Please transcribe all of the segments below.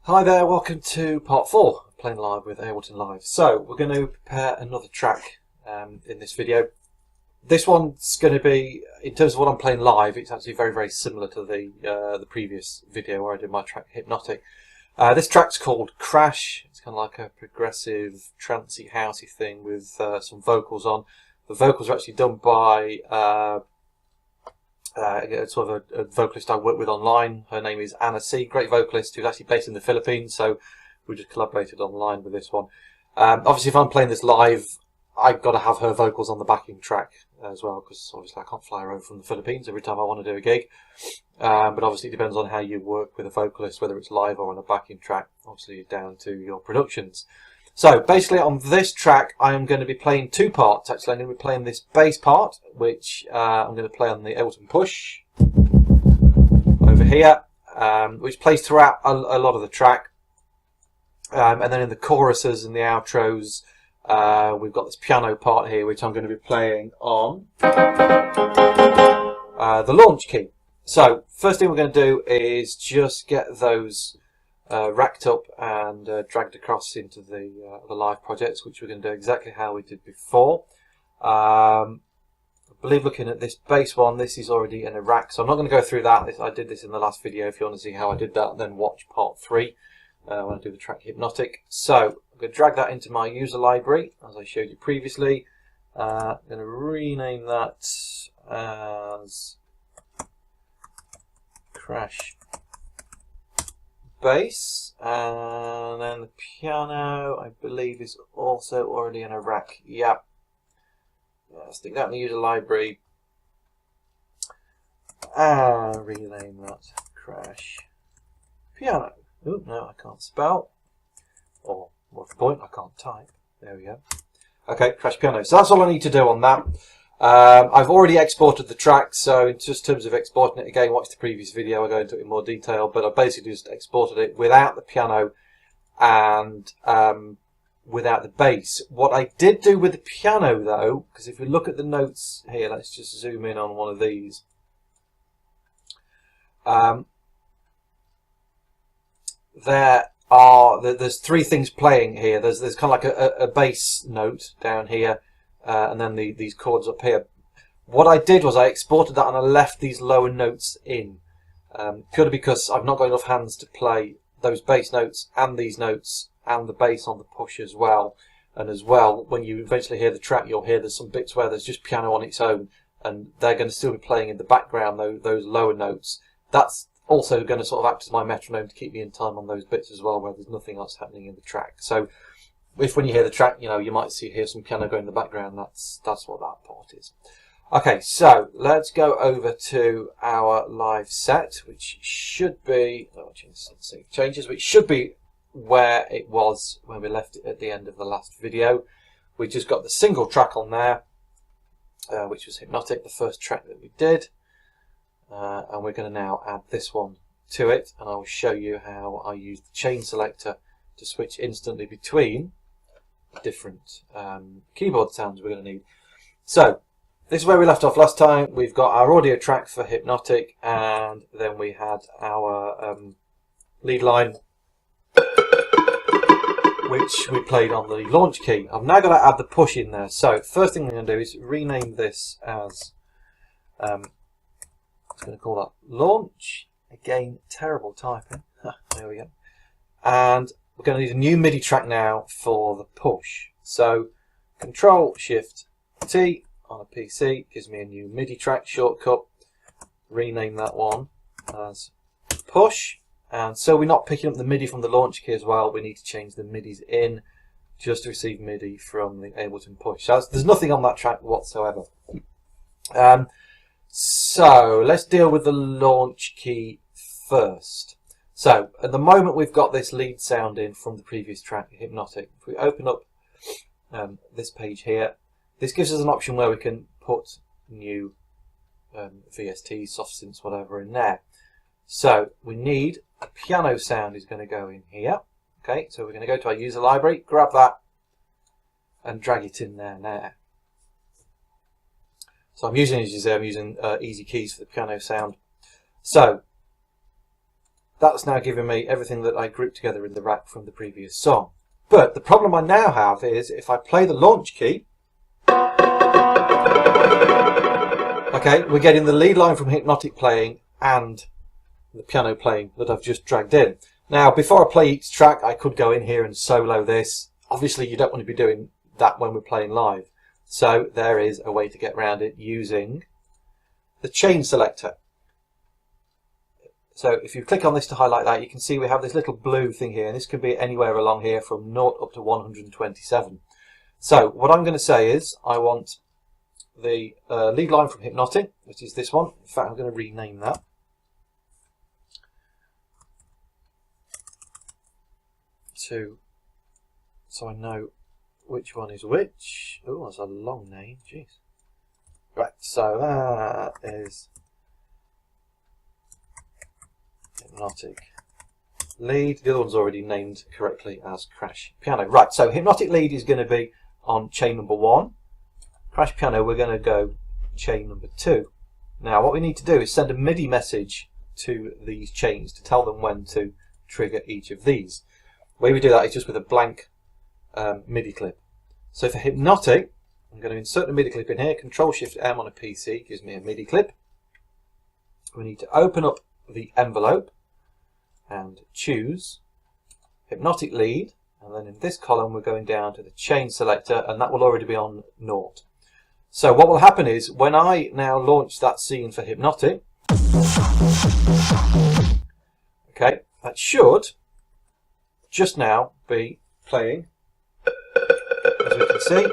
Hi there, welcome to part 4 of Playing Live with Ableton Live. So we're going to prepare another track in this video. This one's going to be, in terms of what I'm playing live, it's actually very similar to the previous video where I did my track Hypnotic. This track's called Crash. It's kind of like a progressive, trancey, housey thing with some vocals on. The vocals are actually done by sort of a vocalist I work with online. Her name is Anna C, great vocalist who's actually based in the Philippines, so we just collaborated online with this one. Obviously if I'm playing this live, I've got to have her vocals on the backing track as well, because obviously I can't fly her over from the Philippines every time I want to do a gig. But obviously it depends on how you work with a vocalist, whether it's live or on a backing track, obviously down to your productions. So basically on this track I am going to be playing two parts. Actually I'm going to be playing this bass part, which I'm going to play on the Ableton push over here, which plays throughout a lot of the track. And then in the choruses and the outros we've got this piano part here, which I'm going to be playing on the launch key. So first thing we're going to do is just get those racked up and dragged across into the live projects, which we're going to do exactly how we did before. I believe looking at this bass one, this is already in a rack, so I'm not going to go through that. I did this in the last video. If you want to see how I did that, then watch part 3 when I do the track Hypnotic. So I'm going to drag that into my user library as I showed you previously. I'm going to rename that as Crash Bass, and then the piano I believe is also already in a rack. Yep. Yeah, stick that in the user library and rename that Crash Piano. Oh no, I can't spell, or more to the point, I can't type. There we go. Okay, Crash Piano. So that's all I need to do on that. I've already exported the track, so in just terms of exporting it, again, watch the previous video, I'll go into it in more detail, but I basically just exported it without the piano and without the bass. What I did do with the piano though, because if we look at the notes here, let's just zoom in on one of these. There's three things playing here. There's kind of like a bass note down here, and then these chords up here. What I did was I exported that and I left these lower notes in, purely because I've not got enough hands to play those bass notes and these notes and the bass on the push as well. And as well, when you eventually hear the track, you'll hear there's some bits where there's just piano on its own, and they're going to still be playing in the background, those lower notes. That's also going to sort of act as my metronome to keep me in time on those bits as well, where there's nothing else happening in the track. So if when you hear the track, you know, you might hear some piano going in the background, that's what that part is. Okay, so let's go over to our live set, which should be, changes, which should be where it was when we left it at the end of the last video. We just got the single track on there, which was Hypnotic, the first track that we did. And we're going to now add this one to it, and I will show you how I use the chain selector to switch instantly between different keyboard sounds we're going to need. So this is where we left off last time. We've got our audio track for Hypnotic, and then we had our lead line, which we played on the launch key. I've now got to add the push in there. So first thing I'm going to do is rename this as I'm going to call that launch. Again, terrible typing. There we go. And we're going to need a new MIDI track now for the push. So Control Shift T on a PC gives me a new MIDI track shortcut. Rename that one as push. And so we're not picking up the MIDI from the launch key as well. We need to change the MIDIs in just to receive MIDI from the Ableton push. So there's nothing on that track whatsoever. So let's deal with the launch key first. So at the moment we've got this lead sound in from the previous track, Hypnotic. If we open up this page here, this gives us an option where we can put new VSTs, soft synths, whatever in there. So we need a piano sound is going to go in here. Okay, so we're going to go to our user library, grab that and drag it in there now. So I'm using, as you see, I'm using easy keys for the piano sound. So that's now giving me everything that I grouped together in the rack from the previous song. But the problem I now have is if I play the launch key, okay, we're getting the lead line from Hypnotic playing and the piano playing that I've just dragged in. Now, before I play each track, I could go in here and solo this. Obviously, you don't want to be doing that when we're playing live. So there is a way to get around it using the chain selector. So if you click on this to highlight that, you can see we have this little blue thing here, and this can be anywhere along here from 0 up to 127. So what I'm going to say is I want the lead line from Hypnotic, which is this one. In fact, I'm going to rename that. So I know which one is which. Oh, that's a long name, jeez. Right, so that is Hypnotic lead. The other one's already named correctly as Crash Piano. Right, so Hypnotic lead is going to be on chain number 1. Crash Piano, we're going to go chain number 2. Now, what we need to do is send a MIDI message to these chains to tell them when to trigger each of these. The way we do that is just with a blank MIDI clip. So for Hypnotic, I'm going to insert a MIDI clip in here. Control-Shift-M on a PC gives me a MIDI clip. We need to open up the envelope and choose Hypnotic lead, and then in this column we're going down to the chain selector, and that will already be on 0. So what will happen is when I now launch that scene for Hypnotic, okay, that should just now be playing, as we can see,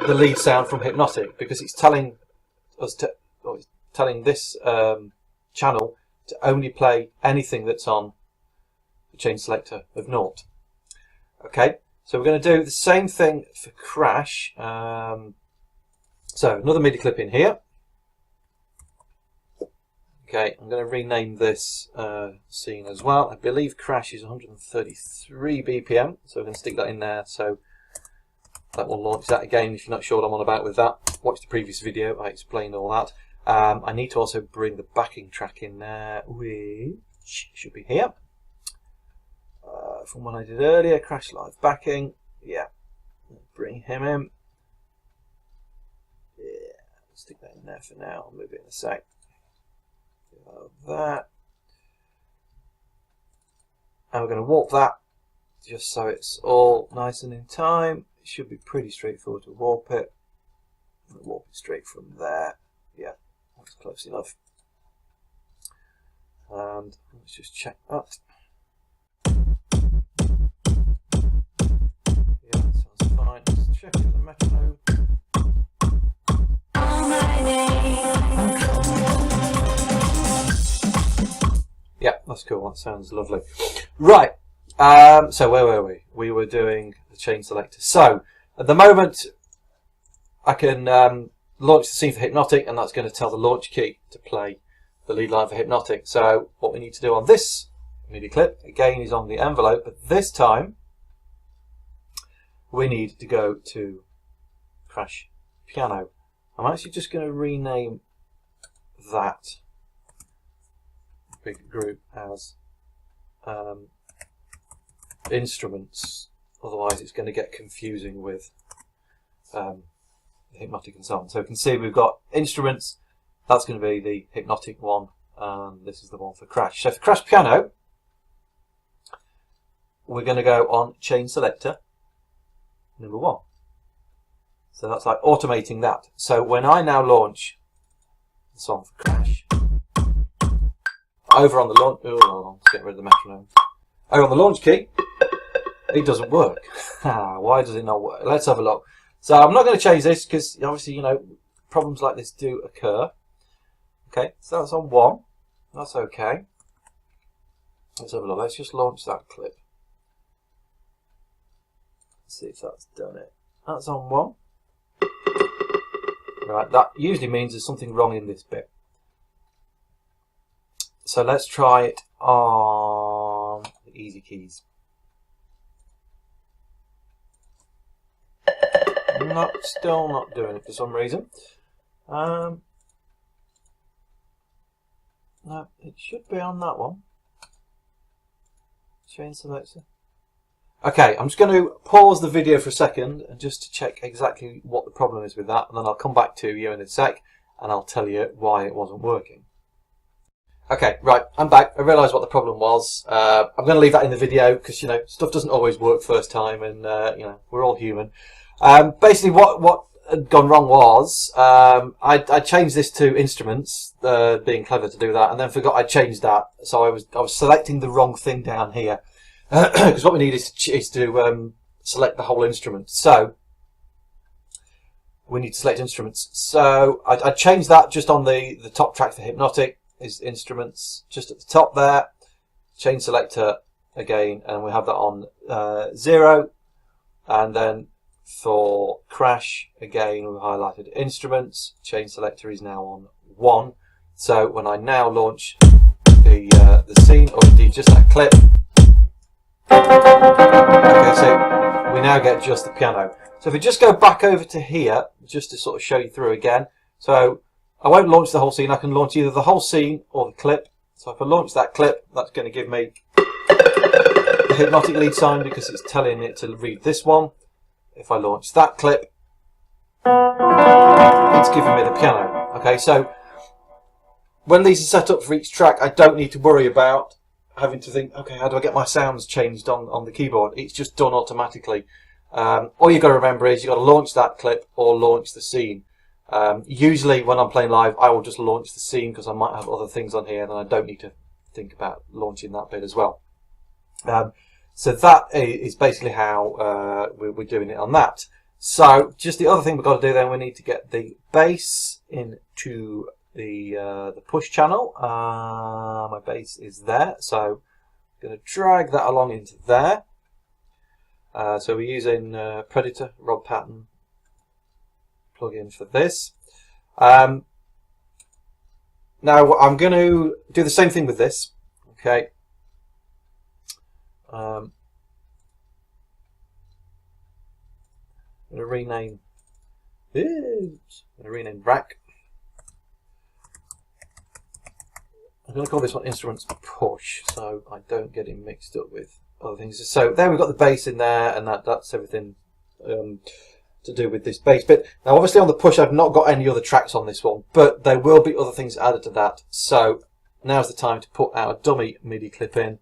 the lead sound from Hypnotic, because it's telling us to, or it's telling this channel to only play anything that's on the chain selector of 0. Okay, so we're going to do the same thing for Crash. So another MIDI clip in here. Okay, I'm going to rename this scene as well. I believe Crash is 133 BPM, so we're going to stick that in there. So that will launch that again. If you're not sure what I'm on about with that, watch the previous video. I explained all that. I need to also bring the backing track in there, which should be here. From what I did earlier, Crash Live backing. Yeah, bring him in. Yeah, stick that in there for now. I'll move it in a sec. That. And we're going to warp that just so it's all nice and in time. It should be pretty straightforward to warp it. Warp it straight from there. Yeah, that's close enough. And let's just check that. Yeah, that sounds fine. Let's check the metronome. Yeah, that's cool. That sounds lovely. Right. So where were we? We were doing the chain selector. So at the moment, I can launch the scene for Hypnotic, and that's going to tell the launch key to play the lead line for Hypnotic. So what we need to do on this MIDI clip, again, is on the envelope, but this time we need to go to Crash Piano. I'm actually just going to rename that big group as instruments, otherwise it's going to get confusing with Hypnotic and so on. So you can see we've got instruments, that's going to be the Hypnotic one, and this is the one for Crash. So for Crash Piano, we're going to go on chain selector number 1. So that's like automating that. So when I now launch the song for Crash, over on the launch, oh, let's get rid of the metronome. Over on the launch key, it doesn't work. Why does it not work? Let's have a look. So I'm not going to change this because obviously, you know, problems like this do occur. Okay, so that's on 1. That's okay. Let's have a look. Let's just launch that clip. Let's see if that's done it. That's on 1. Right, that usually means there's something wrong in this bit. So let's try it on the easy keys. Still not doing it for some reason. No, it should be on that one. Chain selector. Okay, I'm just going to pause the video for a second and just to check exactly what the problem is with that, and then I'll come back to you in a sec and I'll tell you why it wasn't working. Okay, right, I'm back. I realised what the problem was. I'm going to leave that in the video because, you know, stuff doesn't always work first time, and you know, we're all human. Basically, what had gone wrong was I changed this to instruments, being clever to do that, and then forgot I changed that. So I was selecting the wrong thing down here because what we need is to select the whole instrument. So we need to select instruments. So I changed that just on the top track for Hypnotic. Is instruments just at the top there, chain selector again, and we have that on 0, and then for crash again we've highlighted instruments, chain selector is now on 1. So when I now launch the scene, or indeed just that clip, okay, so we now get just the piano. So if we just go back over to here just to sort of show you through again, so I won't launch the whole scene. I can launch either the whole scene or the clip. So if I launch that clip, that's going to give me the Hypnotic lead sign because it's telling it to read this one. If I launch that clip, it's giving me the piano. Okay, so when these are set up for each track, I don't need to worry about having to think, okay, how do I get my sounds changed on the keyboard? It's just done automatically. All you've got to remember is you've got to launch that clip or launch the scene. Usually when I'm playing live, I will just launch the scene because I might have other things on here and I don't need to think about launching that bit as well. So that is basically how we're doing it on that. So just the other thing we've got to do then, we need to get the bass into the push channel. My bass is there, so I'm going to drag that along into there. So we're using Predator Rod Pattern plugin for this. Now I'm going to do the same thing with this. Okay. I'm going to rename. Rack. I'm going to call this one Instruments Push, so I don't get it mixed up with other things. So there we've got the bass in there, and that's everything to do with this bass bit. Now obviously on the push I've not got any other tracks on this one, but there will be other things added to that. So now's the time to put our dummy MIDI clip in,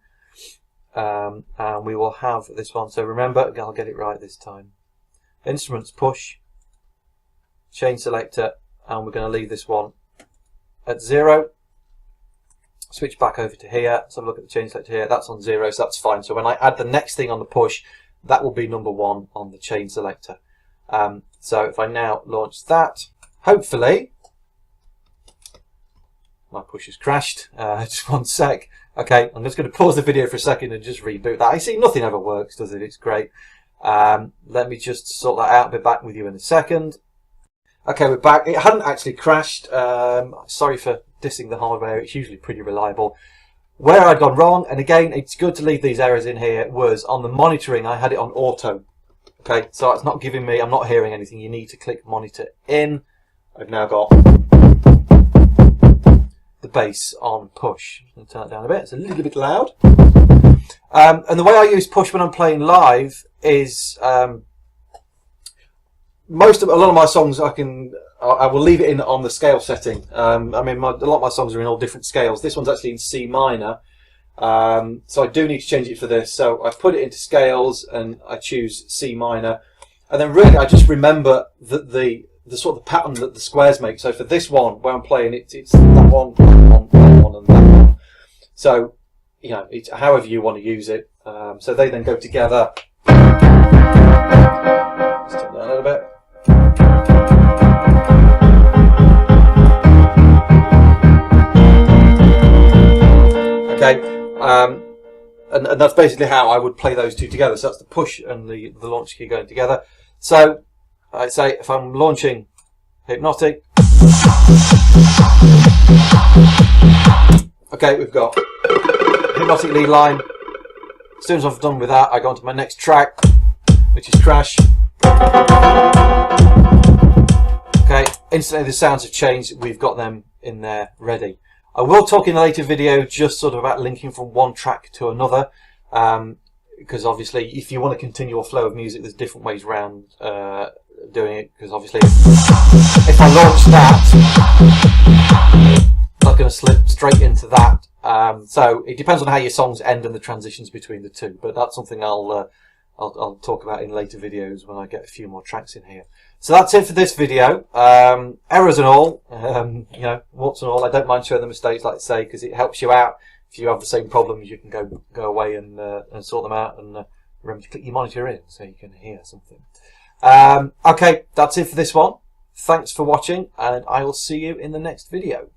and we will have this one. So remember, I'll get it right this time. Instruments push, chain selector, and we're going to leave this one at 0. Switch back over to here. So look at the chain selector here. That's on 0, so that's fine. So when I add the next thing on the push, that will be number 1 on the chain selector. So if I now launch that, hopefully my push has crashed. Just one sec. Okay, I'm just going to pause the video for a second and just reboot that. I see nothing ever works, does it? It's great. Let me just sort that out. I'll be back with you in a second. Okay, we're back. It hadn't actually crashed. Sorry for dissing the hardware. It's usually pretty reliable. Where I'd gone wrong, and again, it's good to leave these errors in here, was on the monitoring. I had it on auto. Okay, so it's not giving me, I'm not hearing anything. You need to click monitor in. I've now got the bass on push. I'm going to turn it down a bit. It's a little bit loud. And the way I use push when I'm playing live is a lot of my songs I will leave it in on the scale setting. I mean, a lot of my songs are in all different scales. This one's actually in C minor. So I do need to change it for this. So I put it into scales and I choose C minor. And then really I just remember the sort of the pattern that the squares make. So for this one, where I'm playing, it's that one, and that one. So, you know, it's however you want to use it. So they then go together. Let's turn that a little bit. Okay. And that's basically how I would play those two together. So that's the push and the launch key going together. So I'd say if I'm launching Hypnotic, okay, we've got Hypnotic lead line. As soon as I've done with that, I go on to my next track, which is Crash. Okay, instantly the sounds have changed. We've got them in there ready. I will talk in a later video just sort of about linking from one track to another. because obviously if you want to continue a flow of music, there's different ways around doing it, because obviously if I launch that, I'm not going to slip straight into that. So it depends on how your songs end and the transitions between the two, but that's something I'll talk about in later videos when I get a few more tracks in here. So that's it for this video. Errors and all, you know, warts and all. I don't mind showing the mistakes, like I say, because it helps you out. If you have the same problems, you can go away and sort them out, and remember to click your monitor in so you can hear something. Okay, that's it for this one. Thanks for watching, and I will see you in the next video.